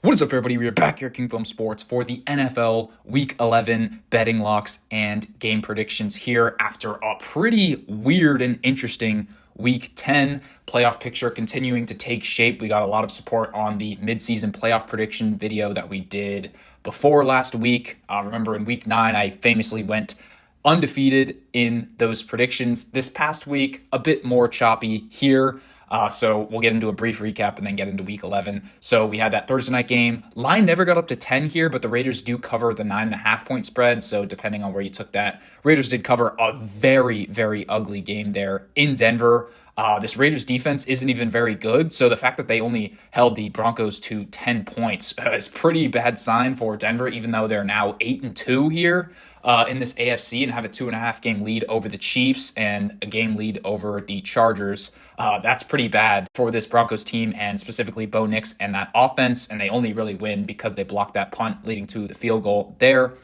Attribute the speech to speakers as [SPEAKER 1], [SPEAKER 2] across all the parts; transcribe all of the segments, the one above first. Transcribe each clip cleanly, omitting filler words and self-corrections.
[SPEAKER 1] What is up, everybody? We are back here at King Film Sports for the NFL Week 11 betting locks and game predictions here after a pretty weird and interesting Week 10 playoff picture continuing to take shape. We got a lot of support on the midseason playoff prediction video that we did before last week. Remember in Week 9, I famously went undefeated in those predictions. This past week, a bit more choppy here. So we'll get into a brief recap and then get into week 11. So we had that Thursday night game. Line never got up to 10 here, but the Raiders do cover the 9.5 point spread. So depending on where you took that, Raiders did cover a very, very ugly game there in Denver. This Raiders defense isn't even very good. So the fact that they only held the Broncos to 10 points is pretty bad sign for Denver, even though they're now 8-2 here in this AFC and have a 2.5 game lead over the Chiefs and a game lead over the Chargers. That's pretty bad for this Broncos team and specifically Bo Nix and that offense. And they only really win because they blocked that punt leading to the field goal there.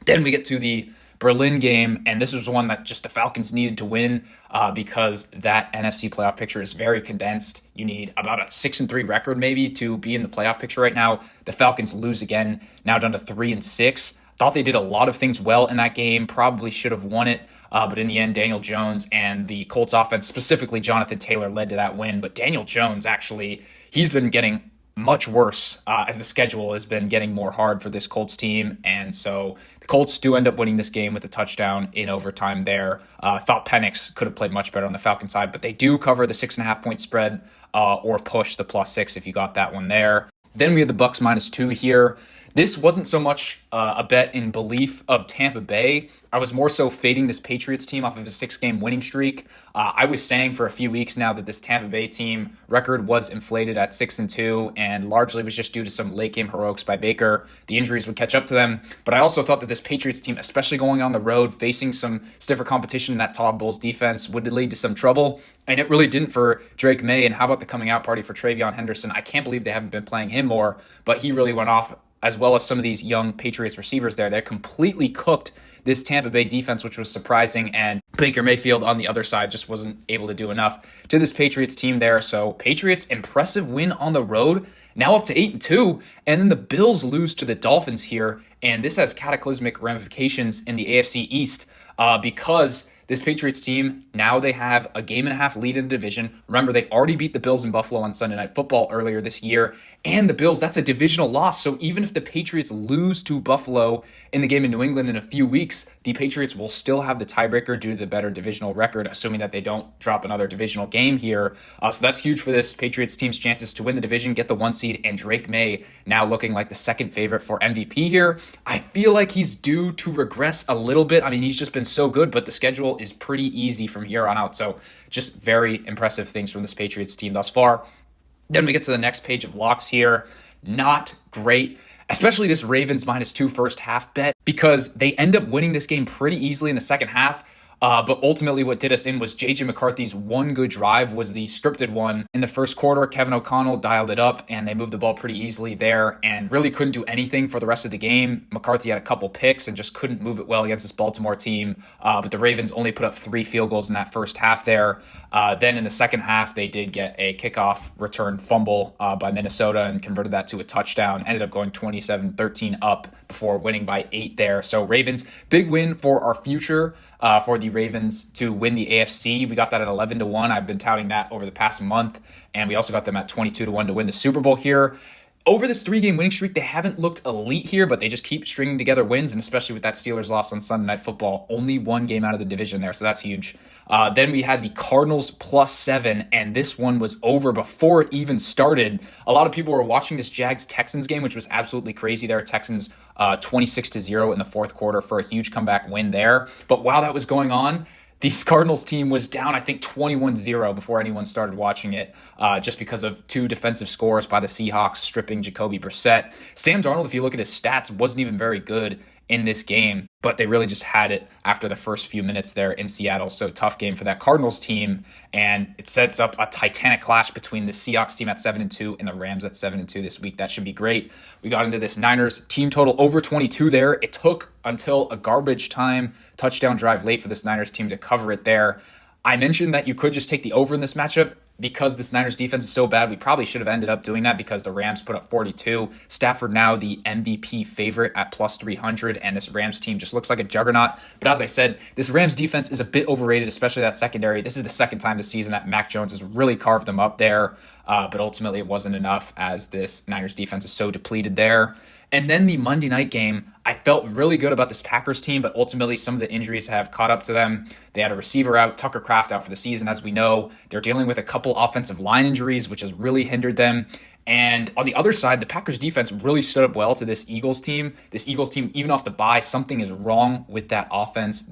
[SPEAKER 1] Then we get to the Berlin game, and this was one that just the Falcons needed to win because that NFC playoff picture is very condensed. You need about a 6-3 record maybe to be in the playoff picture right now. The Falcons lose again, now down to 3-6. Thought they did a lot of things well in that game, probably should have won it. But in the end, Daniel Jones and the Colts offense, specifically Jonathan Taylor, led to that win. But Daniel Jones, actually, he's been getting much worse as the schedule has been getting more hard for this Colts team. And so the Colts do end up winning this game with a touchdown in overtime there. Thought Penix could have played much better on the Falcon side, but they do cover the 6.5 point spread or push the +6 if you got that one there. Then we have the Bucks -2 here. This wasn't so much a bet in belief of Tampa Bay. I was more so fading this Patriots team off of a 6-game winning streak. I was saying for a few weeks now that this Tampa Bay team record was inflated at 6-2 and largely was just due to some late game heroics by Baker. The injuries would catch up to them. But I also thought that this Patriots team, especially going on the road, facing some stiffer competition in that Todd Bowles defense, would lead to some trouble. And it really didn't for Drake May. And how about the coming out party for Travion Henderson? I can't believe they haven't been playing him more, but he really went off, as well as some of these young Patriots receivers there. They completely cooked this Tampa Bay defense, which was surprising, and Baker Mayfield on the other side just wasn't able to do enough to this Patriots team there. So Patriots, impressive win on the road, now up to 8-2, and then the Bills lose to the Dolphins here, and this has cataclysmic ramifications in the AFC East because this Patriots team, now they have a 1.5 game lead in the division. Remember, they already beat the Bills in Buffalo on Sunday Night Football earlier this year. And the Bills, that's a divisional loss. So even if the Patriots lose to Buffalo in the game in New England in a few weeks, the Patriots will still have the tiebreaker due to the better divisional record, assuming that they don't drop another divisional game here. So that's huge for this Patriots team's chances to win the division, get the 1 seed, and Drake May now looking like the second favorite for MVP here. I feel like he's due to regress a little bit. I mean, he's just been so good, but the schedule is pretty easy from here on out. So just very impressive things from this Patriots team thus far. Then we get to the next page of locks here. Not great, especially this Ravens -2 first half bet, because they end up winning this game pretty easily in the second half. But ultimately what did us in was J.J. McCarthy's one good drive was the scripted one. In the first quarter, Kevin O'Connell dialed it up and they moved the ball pretty easily there and really couldn't do anything for the rest of the game. McCarthy had a couple picks and just couldn't move it well against this Baltimore team. But the Ravens only put up 3 field goals in that first half there. Then in the second half, they did get a kickoff return fumble by Minnesota and converted that to a touchdown. Ended up going 27-13 up before winning by 8 there. So Ravens, big win for our future. For the Ravens to win the AFC. We got that at 11-1. I've been touting that over the past month. And we also got them at 22-1 to win the Super Bowl here. Over this 3-game winning streak, they haven't looked elite here, but they just keep stringing together wins, and especially with that Steelers loss on Sunday Night Football, only 1 game out of the division there, so that's huge. Then we had the Cardinals +7, and this one was over before it even started. A lot of people were watching this Jags-Texans game, which was absolutely crazy there. Texans 26-0 in the fourth quarter for a huge comeback win there. But while that was going on, this Cardinals team was down, I think, 21-0 before anyone started watching it, just because of 2 defensive scores by the Seahawks stripping Jacoby Brissett. Sam Darnold, if you look at his stats, wasn't even very good in this game, but they really just had it after the first few minutes there in Seattle. So tough game for that Cardinals team, and it sets up a titanic clash between the Seahawks team at 7-2 and the Rams at 7-2 this week. That should be great. We got into this Niners team total over 22 there. It took until a garbage time touchdown drive late for this Niners team to cover it there. I mentioned that you could just take the over in this matchup. because this Niners defense is so bad, we probably should have ended up doing that because the Rams put up 42. Stafford now the MVP favorite at plus 300, and this Rams team just looks like a juggernaut. But as I said, this Rams defense is a bit overrated, especially that secondary. This is the second time this season that Mac Jones has really carved them up there, but ultimately it wasn't enough as this Niners defense is so depleted there. And then the Monday night game, I felt really good about this Packers team, but ultimately some of the injuries have caught up to them. They had a receiver out, Tucker Kraft out for the season, as we know. They're dealing with a couple offensive line injuries, which has really hindered them. And on the other side, the Packers defense really stood up well to this Eagles team. This Eagles team, even off the bye, something is wrong with that offense.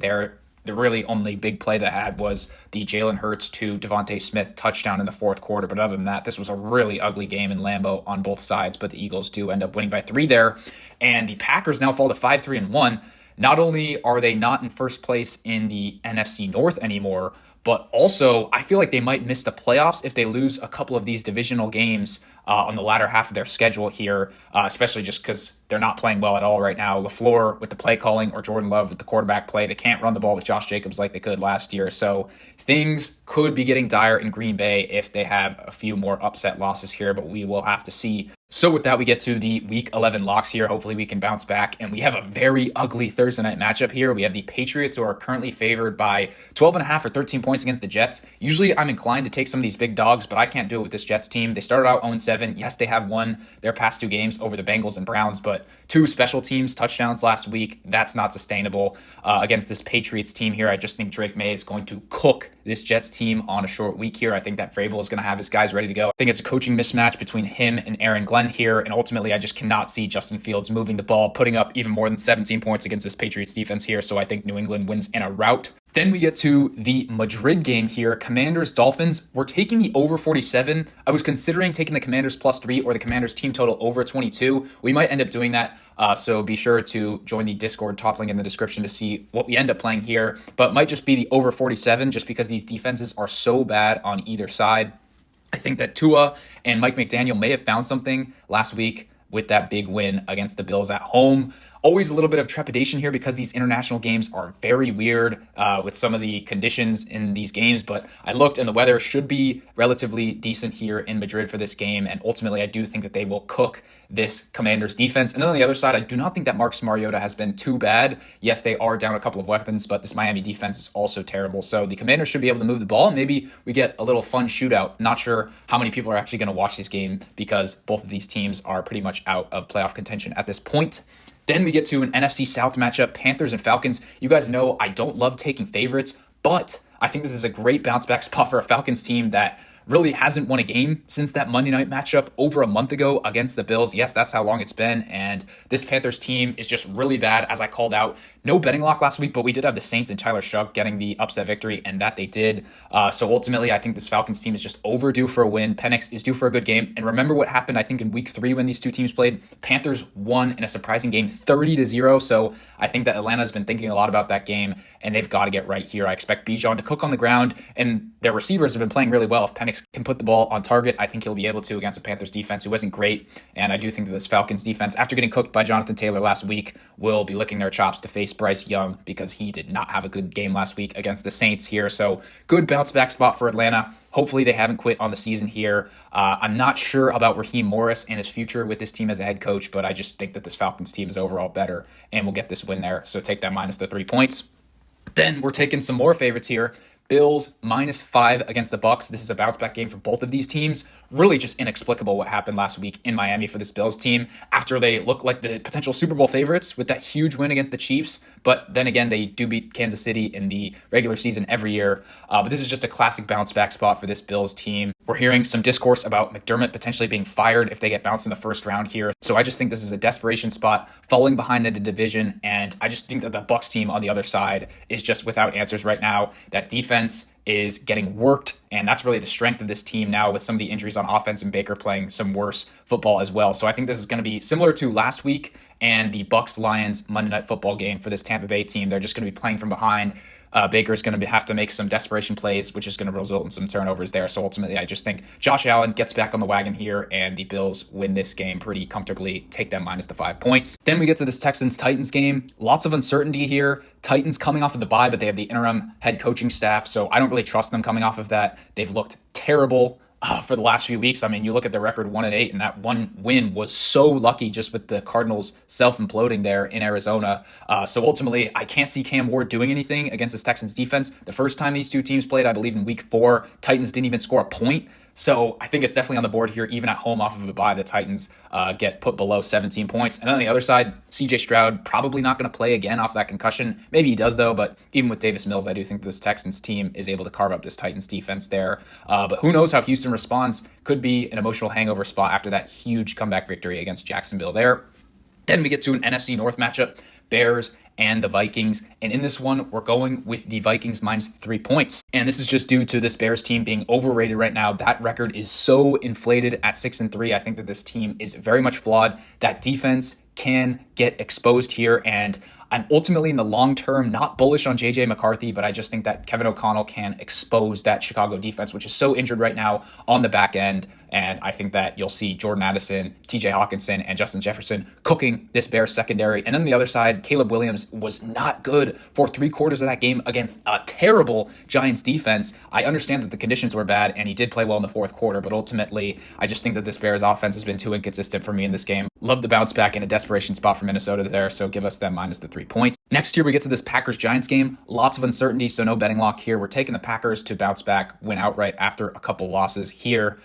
[SPEAKER 1] The really only big play that had was the Jalen Hurts to Devontae Smith touchdown in the fourth quarter. But other than that, this was a really ugly game in Lambeau on both sides. But the Eagles do end up winning by 3 there. And the Packers now fall to 5-3-1. Not only are they not in first place in the NFC North anymore, but also I feel like they might miss the playoffs if they lose a couple of these divisional games on the latter half of their schedule here, especially just because they're not playing well at all right now. LaFleur with the play calling or Jordan Love with the quarterback play. They can't run the ball with Josh Jacobs like they could last year. So things could be getting dire in Green Bay if they have a few more upset losses here, but we will have to see. So with that, we get to the Week 11 locks here. Hopefully we can bounce back. And we have a very ugly Thursday night matchup here. We have the Patriots, who are currently favored by 12.5 or 13 points against the Jets. Usually I'm inclined to take some of these big dogs, but I can't do it with this Jets team. They started out 0-7. Yes, they have won their past 2 games over the Bengals and Browns, but 2 special teams touchdowns last week. That's not sustainable against this Patriots team here. I just think Drake May is going to cook this Jets team on a short week here. I think that Vrabel is going to have his guys ready to go. I think it's a coaching mismatch between him and Aaron Glenn here, and ultimately I just cannot see Justin Fields moving the ball, putting up even more than 17 points against this Patriots defense here, so I think New England wins in a rout. Then we get to the Madrid game here. Commanders, Dolphins. We're taking the over 47. I was considering taking the Commanders plus 3 or the Commanders team total over 22. We might end up doing that. So be sure to join the Discord, top link in the description, to see what we end up playing here. But might just be the over 47 just because these defenses are so bad on either side. I think that Tua and Mike McDaniel may have found something last week with that big win against the Bills at home. Always a little bit of trepidation here because these international games are very weird with some of the conditions in these games. But I looked and the weather should be relatively decent here in Madrid for this game. And ultimately, I do think that they will cook this Commanders defense. And then on the other side, I do not think that Marcus Mariota has been too bad. Yes, they are down a couple of weapons, but this Miami defense is also terrible. So the Commanders should be able to move the ball. Maybe we get a little fun shootout. Not sure how many people are actually going to watch this game because both of these teams are pretty much out of playoff contention at this point. Then we get to an NFC South matchup, Panthers and Falcons. You guys know I don't love taking favorites, but I think this is a great bounce back spot for a Falcons team that really hasn't won a game since that Monday night matchup over a month ago against the Bills. Yes, that's how long it's been. And this Panthers team is just really bad, as I called out. No betting lock last week, but we did have the Saints and Tyler Shough getting the upset victory, and that they did. So ultimately, I think this Falcons team is just overdue for a win. Penix is due for a good game. And remember what happened, I think, in week 3 when these two teams played? Panthers won in a surprising game 30-0. So I think that Atlanta's been thinking a lot about that game, and they've got to get right here. I expect Bijan to cook on the ground, and their receivers have been playing really well. If Penix can put the ball on target, I think he'll be able to against the Panthers defense, who wasn't great. And I do think that this Falcons defense, after getting cooked by Jonathan Taylor last week, will be licking their chops to face Bryce Young because he did not have a good game last week against the Saints here. So good bounce back spot for Atlanta. Hopefully they haven't quit on the season here. I'm not sure about Raheem Morris and his future with this team as a head coach, but I just think that this Falcons team is overall better and will get this win there. So take that minus the 3 points. Then we're taking some more favorites here. Bills -5 against the Bucks. This is a bounce back game for both of these teams. Really just inexplicable what happened last week in Miami for this Bills team after they looked like the potential Super Bowl favorites with that huge win against the Chiefs. But then again, they do beat Kansas City in the regular season every year. But this is just a classic bounce back spot for this Bills team. We're hearing some discourse about McDermott potentially being fired if they get bounced in the first round here. So I just think this is a desperation spot, falling behind in the division. And I just think that the Bucks team on the other side is just without answers right now. That defense is getting worked, and that's really the strength of this team now with some of the injuries on offense and Baker playing some worse football as well. So I think this is going to be similar to last week and the Bucks-Lions Monday Night Football game for this Tampa Bay team. They're just going to be playing from behind. Baker's going to have to make some desperation plays, which is going to result in some turnovers there. So ultimately, I just think Josh Allen gets back on the wagon here, and the Bills win this game pretty comfortably, take them minus the 5 points. Then we get to this Texans-Titans game. Lots of uncertainty here. Titans coming off of the bye, but they have the interim head coaching staff, so I don't really trust them coming off of that. They've looked terrible for the last few weeks. I mean, you look at the record 1-8, and that one win was so lucky just with the Cardinals self-imploding there in Arizona. So ultimately, I can't see Cam Ward doing anything against this Texans defense. The first time these two teams played, I believe in week 4, Titans didn't even score a point. So I think it's definitely on the board here, even at home off of a bye. The Titans get put below 17 points. And on the other side, CJ Stroud probably not going to play again off that concussion. Maybe he does, though. But even with Davis Mills, I do think this Texans team is able to carve up this Titans defense there. But who knows how Houston responds? Could be an emotional hangover spot after that huge comeback victory against Jacksonville there. Then we get to an NFC North matchup, Bears and the Vikings. And in this one, we're going with the Vikings minus 3 points. And this is just due to this Bears team being overrated right now. That record is so inflated at 6-3. I think that this team is very much flawed. That defense can get exposed here, and I'm ultimately in the long term not bullish on JJ McCarthy, but I just think that Kevin O'Connell can expose that Chicago defense, which is so injured right now on the back end. And I think that you'll see Jordan Addison, TJ Hawkinson, and Justin Jefferson cooking this Bears secondary. And on the other side, Caleb Williams was not good for 3/4 of that game against a terrible Giants defense. I understand that the conditions were bad, and he did play well in the fourth quarter, but ultimately, I just think that this Bears offense has been too inconsistent for me in this game. Love the bounce back in a desperation spot for Minnesota there, so give us them minus the 3 points. Next here, we get to this Packers-Giants game. Lots of uncertainty, so no betting lock here. We're taking the Packers to bounce back, win outright after a couple losses here.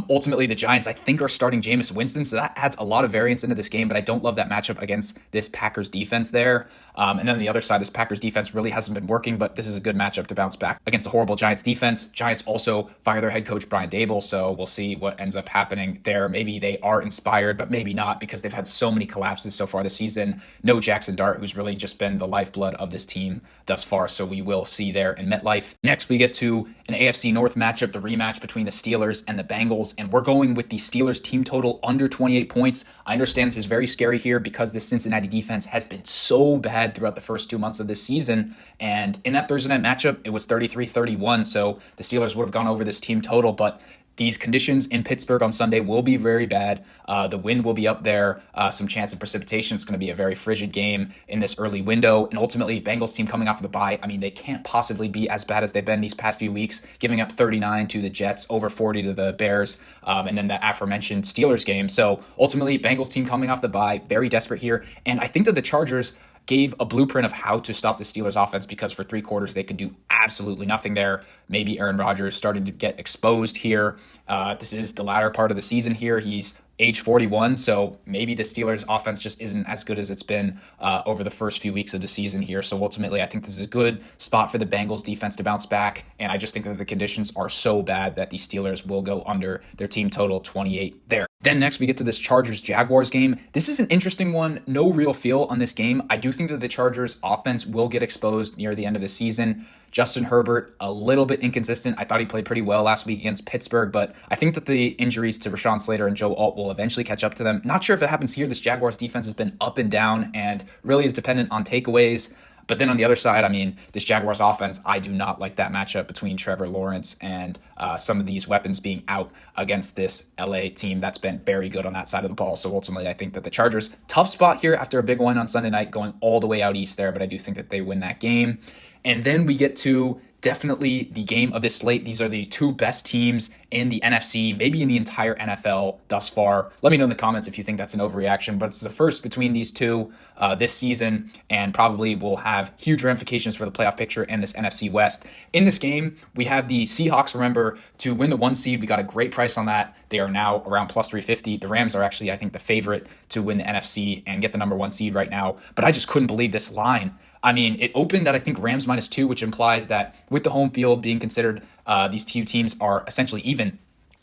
[SPEAKER 1] Ultimately, the Giants, I think, are starting Jameis Winston, so that adds a lot of variance into this game, but I don't love that matchup against this Packers defense there. And then on the other side, this Packers defense really hasn't been working, but this is a good matchup to bounce back against a horrible Giants defense. Giants also fire their head coach, Brian Daboll, so we'll see what ends up happening there. Maybe they are inspired, but maybe not, because they've had so many collapses so far this season. No Jackson Dart, who's really just been the lifeblood of this team thus far, so we will see there in MetLife. Next, we get to an AFC North matchup, the rematch between the Steelers and the Bengals, and we're going with the Steelers team total under 28 points. I understand this is very scary here because the Cincinnati defense has been so bad throughout the first 2 months of this season, and in that Thursday night matchup, it was 33-31, so the Steelers would have gone over this team total, but these conditions in Pittsburgh on Sunday will be very bad. The wind will be up there, some chance of precipitation. It's going to be a very frigid game in this early window. And ultimately, Bengals team coming off of the bye, I mean, they can't possibly be as bad as they've been these past few weeks, giving up 39 to the Jets, over 40 to the Bears, and then the aforementioned Steelers game. So ultimately, Bengals team coming off the bye, very desperate here. And I think that the Chargers gave a blueprint of how to stop the Steelers offense, because for 3/4 they could do absolutely nothing there. Maybe Aaron Rodgers started to get exposed here. This is the latter part of the season here. He's age 41, so maybe the Steelers offense just isn't as good as it's been over the first few weeks of the season here. So ultimately, I think this is a good spot for the Bengals defense to bounce back, and I just think that the conditions are so bad that the Steelers will go under their team total 28 there. Then next, we get to this Chargers-Jaguars game. This is an interesting one. No real feel on this game. I do think that the Chargers offense will get exposed near the end of the season. Justin Herbert, a little bit inconsistent. I thought he played pretty well last week against Pittsburgh, but I think that the injuries to Rashawn Slater and Joe Alt will eventually catch up to them. Not sure if it happens here. This Jaguars defense has been up and down and really is dependent on takeaways. But then on the other side, I mean, this Jaguars offense, I do not like that matchup between Trevor Lawrence and some of these weapons being out against this LA team that's been very good on that side of the ball. So ultimately, I think that the Chargers, tough spot here after a big win on Sunday night, going all the way out east there, but I do think that they win that game. And then we get to definitely the game of this slate. These are the two best teams in the NFC, maybe in the entire NFL thus far. Let me know in the comments if you think that's an overreaction, but it's the first between these two this season, and probably will have huge ramifications for the playoff picture and this NFC West. In this game, we have the Seahawks, remember, to win the 1 seed. We got a great price on that. They are now around plus 350. The Rams are actually, I think, the favorite to win the NFC and get the number 1 seed right now, but I just couldn't believe this line. I mean, it opened at, I think, Rams -2, which implies that with the home field being considered, these two teams are essentially even.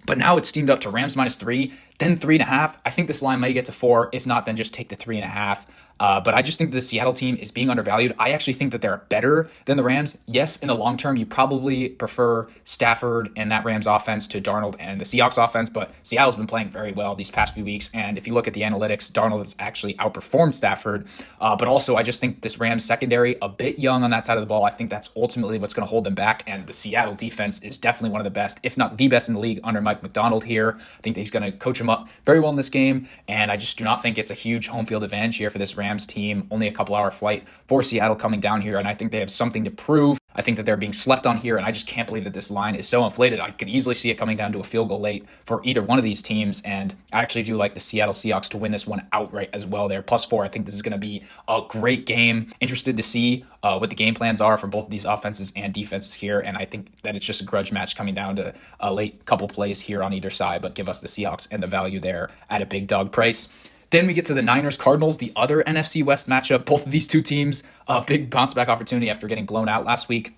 [SPEAKER 1] But now it's steamed up to Rams -3, then 3.5. I think this line might get to 4. If not, then just take the 3.5. But I just think the Seattle team is being undervalued. I actually think that they're better than the Rams. Yes, in the long term, you probably prefer Stafford and that Rams offense to Darnold and the Seahawks offense, but Seattle's been playing very well these past few weeks. And if you look at the analytics, Darnold has actually outperformed Stafford. But also, I just think this Rams secondary, a bit young on that side of the ball. I think that's ultimately what's going to hold them back. And the Seattle defense is definitely one of the best, if not the best in the league under Mike Macdonald here. I think that he's going to coach him up very well in this game. And I just do not think it's a huge home field advantage here for this Rams team. Only a couple hour flight for Seattle coming down here. And I think they have something to prove. I think that they're being slept on here, and I just can't believe that this line is so inflated. I could easily see it coming down to a field goal late for either one of these teams, and I actually do like the Seattle Seahawks to win this one outright as well. They're +4. I think this is going to be a great game. Interested to see what the game plans are for both of these offenses and defenses here, and I think that it's just a grudge match coming down to a late couple plays here on either side, but give us the Seahawks and the value there at a big dog price. Then we get to the Niners-Cardinals, the other NFC West matchup. Both of these two teams, a big bounce-back opportunity after getting blown out last week.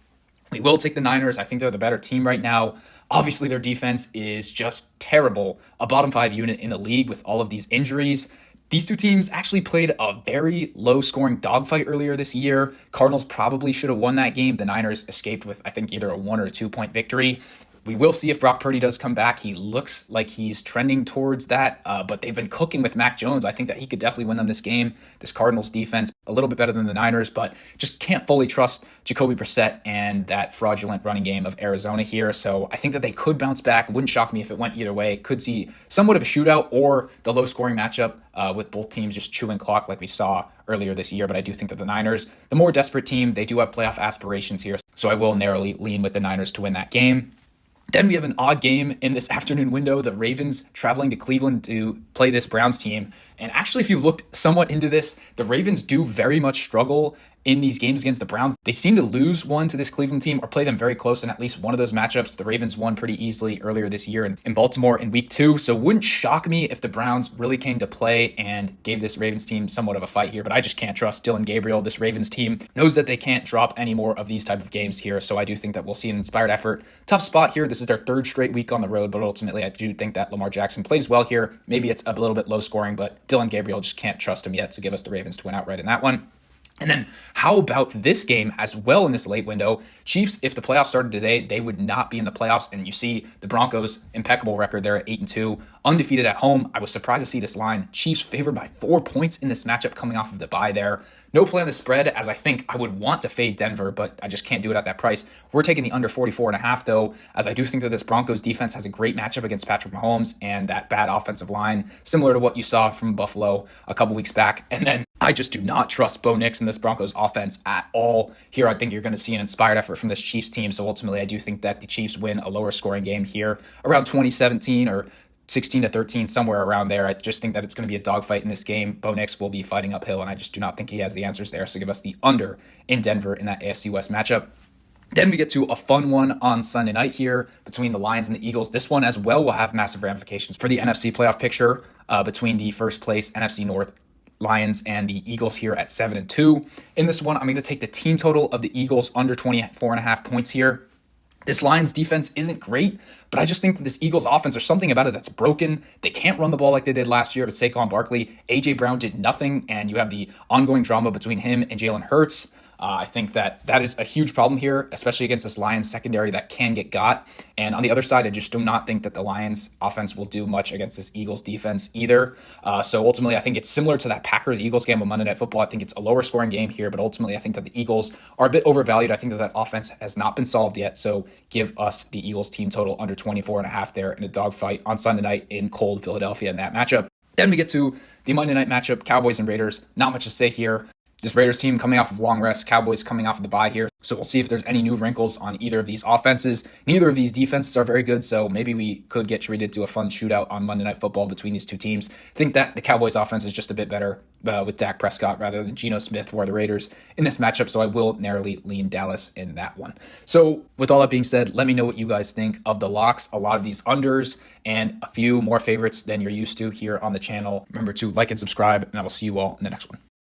[SPEAKER 1] We will take the Niners. I think they're the better team right now. Obviously, their defense is just terrible. A bottom 5 unit in the league with all of these injuries. These two teams actually played a very low-scoring dogfight earlier this year. Cardinals probably should have won that game. The Niners escaped with, I think, either a 1 or a 2-point victory. We will see if Brock Purdy does come back. He looks like he's trending towards that, but they've been cooking with Mac Jones. I think that he could definitely win them this game. This Cardinals defense, a little bit better than the Niners, but just can't fully trust Jacoby Brissett and that fraudulent running game of Arizona here. So I think that they could bounce back. Wouldn't shock me if it went either way. Could see somewhat of a shootout or the low-scoring matchup with both teams just chewing clock like we saw earlier this year. But I do think that the Niners, the more desperate team, they do have playoff aspirations here. So I will narrowly lean with the Niners to win that game. Then we have an odd game in this afternoon window. The Ravens traveling to Cleveland to play this Browns team. And actually, if you looked somewhat into this, the Ravens do very much struggle in these games against the Browns. They seem to lose one to this Cleveland team or play them very close in at least one of those matchups. The Ravens won pretty easily earlier this year in Baltimore in week 2. So wouldn't shock me if the Browns really came to play and gave this Ravens team somewhat of a fight here. But I just can't trust Dylan Gabriel. This Ravens team knows that they can't drop any more of these type of games here. So I do think that we'll see an inspired effort. Tough spot here. This is their 3rd straight week on the road. But ultimately, I do think that Lamar Jackson plays well here. Maybe it's a little bit low scoring, but Dylan Gabriel just can't trust him yet. So give us the Ravens to win outright in that one. And then how about this game as well in this late window? Chiefs, if the playoffs started today, they would not be in the playoffs. And you see the Broncos' impeccable record there at 8-2, undefeated at home. I was surprised to see this line. Chiefs favored by 4 points in this matchup coming off of the bye there. No play on the spread, as I think I would want to fade Denver, but I just can't do it at that price. We're taking the under 44.5, though, as I do think that this Broncos defense has a great matchup against Patrick Mahomes and that bad offensive line, similar to what you saw from Buffalo a couple weeks back. And then I just do not trust Bo Nix in this Broncos offense at all. Here, I think you're going to see an inspired effort from this Chiefs team. So ultimately, I do think that the Chiefs win a lower scoring game here, around 2017 or 16-13, somewhere around there. I just think that it's going to be a dogfight in this game. Bo Nix will be fighting uphill, and I just do not think he has the answers there. So give us the under in Denver in that AFC West matchup. Then we get to a fun one on Sunday night here between the Lions and the Eagles. This one as well will have massive ramifications for the NFC playoff picture between the first place NFC North Lions and the Eagles here at 7-2. In this one, I'm going to take the team total of the Eagles under 24.5 points here. This Lions defense isn't great, but I just think that this Eagles offense, there's something about it that's broken. They can't run the ball like they did last year with Saquon Barkley. A.J. Brown did nothing, and you have the ongoing drama between him and Jalen Hurts. I think that is a huge problem here, especially against this Lions secondary that can get got. And on the other side, I just do not think that the Lions offense will do much against this Eagles defense either. So ultimately, I think it's similar to that Packers-Eagles game on Monday Night Football. I think it's a lower scoring game here, but ultimately, I think that the Eagles are a bit overvalued. I think that offense has not been solved yet. So give us the Eagles team total under 24.5 there in a dogfight on Sunday night in cold Philadelphia in that matchup. Then we get to the Monday night matchup, Cowboys and Raiders. Not much to say here. This Raiders team coming off of long rest, Cowboys coming off of the bye here. So we'll see if there's any new wrinkles on either of these offenses. Neither of these defenses are very good, so maybe we could get treated to a fun shootout on Monday Night Football between these two teams. I think that the Cowboys offense is just a bit better with Dak Prescott rather than Geno Smith for the Raiders in this matchup, so I will narrowly lean Dallas in that one. So with all that being said, let me know what you guys think of the locks, a lot of these unders, and a few more favorites than you're used to here on the channel. Remember to like and subscribe, and I will see you all in the next one.